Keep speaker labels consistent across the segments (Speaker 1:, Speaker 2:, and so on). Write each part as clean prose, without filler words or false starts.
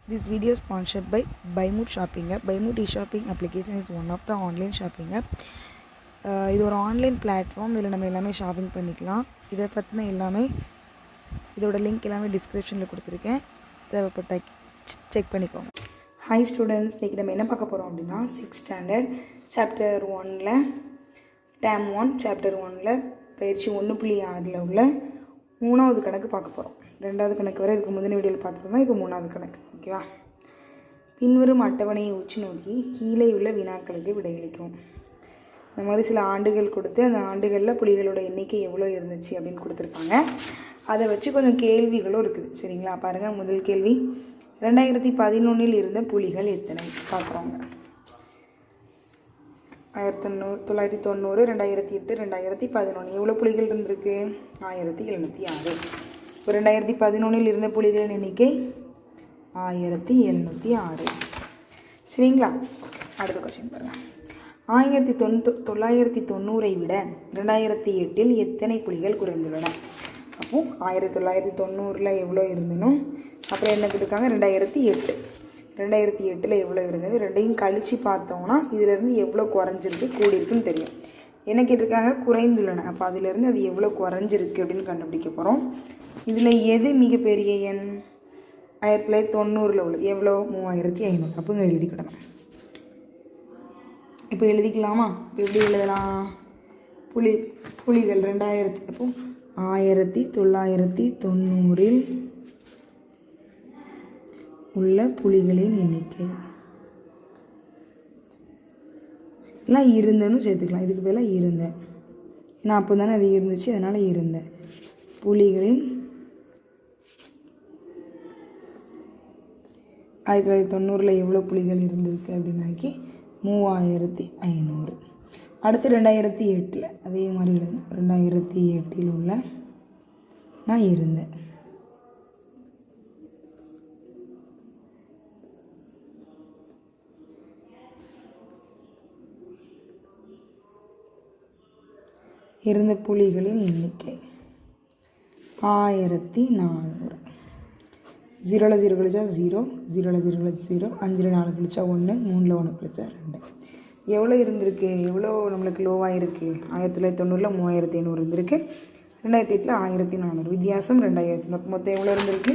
Speaker 1: This video is sponsored by Buymood Shopping app. Buymood e-shopping application is one of the online shopping app. இது ஒரு online platform. இதில் நம்ம எல்லாமே shopping பண்ணிக்கலாம். இதை பற்றின எல்லாமே இதோட லிங்க் எல்லாமே டிஸ்கிரிப்ஷனில் கொடுத்துருக்கேன். தேவைப்பட்ட செக் பண்ணிக்கோங்க. ஹாய் ஸ்டூடெண்ட்ஸ், இன்றைக்கி நம்ம என்ன பார்க்க போகிறோம் அப்படின்னா 6th ஸ்டாண்டர்ட் சாப்டர் 1ல் டேம் 1 சாப்டர் 1ல் பயிற்சி 1.6 உள்ள 3வது கணக்கு பார்க்க போகிறோம். 2வது கணக்கு வரை இதுக்கு முந்தின வீடியோவில் பார்த்துருந்தோம். இப்போ 3வது கணக்கு. ஓகேவா? பின்வரும் அட்டவணையை உச்சி நோக்கி கீழே உள்ள வினாக்களுக்கு விடையளிக்கும். இந்த மாதிரி சில ஆண்டுகள் கொடுத்து அந்த ஆண்டுகளில் புலிகளோட எண்ணிக்கை எவ்வளோ இருந்துச்சு அப்படின்னு கொடுத்துருக்காங்க. அதை வச்சு கொஞ்சம் கேள்விகளும் இருக்குது. சரிங்களா? பாருங்கள், முதல் கேள்வி, 2011 இருந்த புலிகள் எத்தனை பார்க்குறோங்க. 1990, 2008, 2011 எவ்வளோ புலிகள் இருந்திருக்கு? 1706. இப்போ 2011 இருந்த புலிகளின் எண்ணிக்கை 1706. சரிங்களா? அடுத்த கொஸ்டின் பாருங்கள். 1990 விட 2008 எத்தனை புலிகள் குறைந்துள்ளன? அப்போ 1990 எவ்வளோ இருந்தனும், அப்புறம் என்ன கேட்டிருக்காங்க? 2008 எவ்வளோ இருந்தது, ரெண்டையும் கழித்து பார்த்தோம்னா இதிலேருந்து எவ்வளோ குறைஞ்சிருக்கு கூடியிருக்குன்னு தெரியும். என்ன கேட்டிருக்காங்க? குறைந்துள்ளன. அப்போ அதிலேருந்து அது எவ்வளோ குறைஞ்சிருக்கு அப்படின்னு கண்டுபிடிக்க போகிறோம். இதில் எது மிகப்பெரிய எண்? 1990 உள்ளது எவ்வளோ? 3500. அப்போ இங்கே எழுதிக்கிடணும். இப்போ எழுதிக்கலாமா? இப்போ எப்படி எழுதலாம்? புலிகள் 2000, அப்போ 1990 உள்ள புலிகளின் எண்ணிக்கை எல்லாம் இருந்தன்னு சேர்த்துக்கலாம். இதுக்கு பதிலாக இருந்தேன், ஏன்னா அப்போ தானே அது இருந்துச்சு, அதனால் இருந்தேன். புலிகளின் 1990 எவ்வளோ புலிகள் இருந்திருக்கு அப்படின்னாக்கி 3500. அடுத்து 2008 அதே மாதிரி எழுதணும். 2008 உள்ள நான் இருந்தேன். இருந்த புலிகளின் எண்ணிக்கை 1400. 0ல் 0 கழிச்சா 0, 0ல் 0 கழிச்சா 0, 5ல் 4 கழிச்சா 1, 3ல் 1 கழிச்சா 2. எவ்வளோ இருந்திருக்கு? எவ்வளோ நம்மளுக்கு லோவாக இருக்குது? 1990 3500 இருந்திருக்கு. 2008 1400. வித்தியாசம் 2000. மொத்தம் எவ்வளோ இருந்திருக்கு?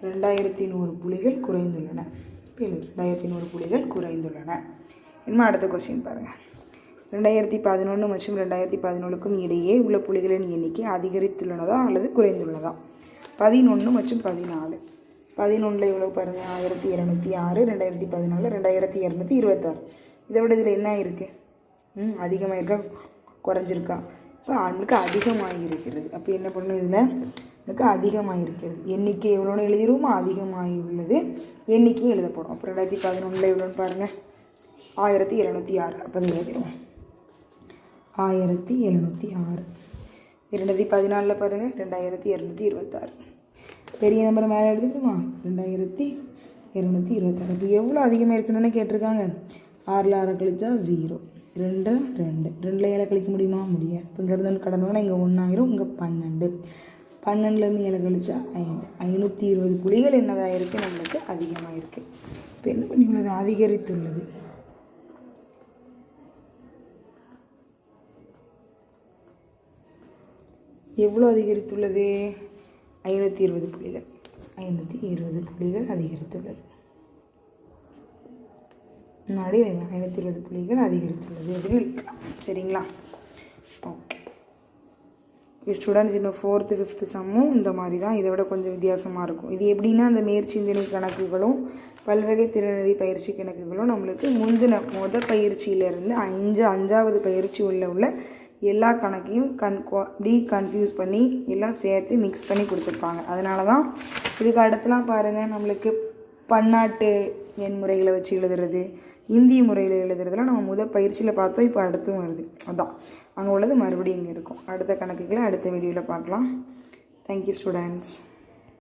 Speaker 1: 2100 புலிகள் குறைந்துள்ளன. 2100 புலிகள் குறைந்துள்ளன. இனிமேல் அடுத்த கொஸ்டின் பாருங்கள். 2011 மற்றும் 2017க்கும் இடையே உள்ள புலிகளின் எண்ணிக்கை அதிகரித்துள்ளனதா அல்லது குறைந்துள்ளதா? 11 மற்றும் 14. 11 எவ்வளோ பாருங்கள்? 1206. 2014 2226. இதை விட இதில் என்ன இருக்குது? அதிகமாக இருக்கா குறைஞ்சிருக்கா? இப்போ நம்மளுக்கு அதிகமாக இருக்கிறது. அப்போ என்ன பண்ணணும்? இதில் எனக்கு அதிகமாக இருக்கிறது. எண்ணிக்கை எவ்வளோன்னு எழுதிடுவோமா? அதிகமாகி உள்ளது எண்ணிக்கையும் எழுத போகிறோம். அப்போ 2011 எவ்வளோன்னு பாருங்கள்? 1706. அப்போ அது எழுதிடுவோம் 1706. 2014 பாருங்கள் 2226. பெரிய நம்பர் மேலே எழுதிக்கணுமா? 2226. இப்போ எவ்வளோ அதிகமாக இருக்குன்னு கேட்டிருக்காங்க. 6ல் 6 கழிச்சா 0, 2ல் 2, 2ல் 7 கழிக்க முடியுமா? முடியாது. இப்போ இங்கேருந்து கடந்தோன்னா இங்கே 1 ஆயிரும், இங்கே 12, 12லேருந்து 7 கழிச்சா 5. 520 புலிகள் என்னதாக இருக்குது? நம்மளுக்கு அதிகமாக இருக்குது. இப்போ என்ன பண்ணி உள்ளது? அதிகரித்துள்ளது. எவ்வளோ அதிகரித்துள்ளது? 520 புலிகள். 520 புலிகள் அதிகரித்துள்ளது. முன்னாடி 520 புலிகள் அதிகரித்துள்ளது அப்படின்னு எழுதிக்கலாம். சரிங்களா? ஓகே ஸ்டூடெண்ட்ஸ், இன்னும் 4th 5th சம்மும் இந்த மாதிரி தான். இதை விட கொஞ்சம் வித்தியாசமாக இருக்கும். இது எப்படின்னா, அந்த மேற்சிந்தனை கணக்குகளும் பல்வகை திறனறி பயிற்சி கணக்குகளும் நம்மளுக்கு முத பயிற்சியிலேருந்து 5வது பயிற்சி உள்ள எல்லா கணக்கையும் கன்ஃபியூஸ் பண்ணி எல்லாம் சேர்த்து மிக்ஸ் பண்ணி கொடுத்துருப்பாங்க. அதனால தான் இதுக்கு அடுத்துலாம் பாருங்கள், நம்மளுக்கு பன்னாட்டு எண் முறைகளை வச்சு எழுதுறது, இந்திய முறையில் எழுதுறதுலாம் நம்ம பயிற்சியில் பார்த்தோம். இப்போ அடுத்தும் வருது. அதான் அங்கே உள்ளது மறுபடியும் இங்கே இருக்கும். அடுத்த கணக்குகளை அடுத்த வீடியோவில் பார்க்கலாம். Thank you students.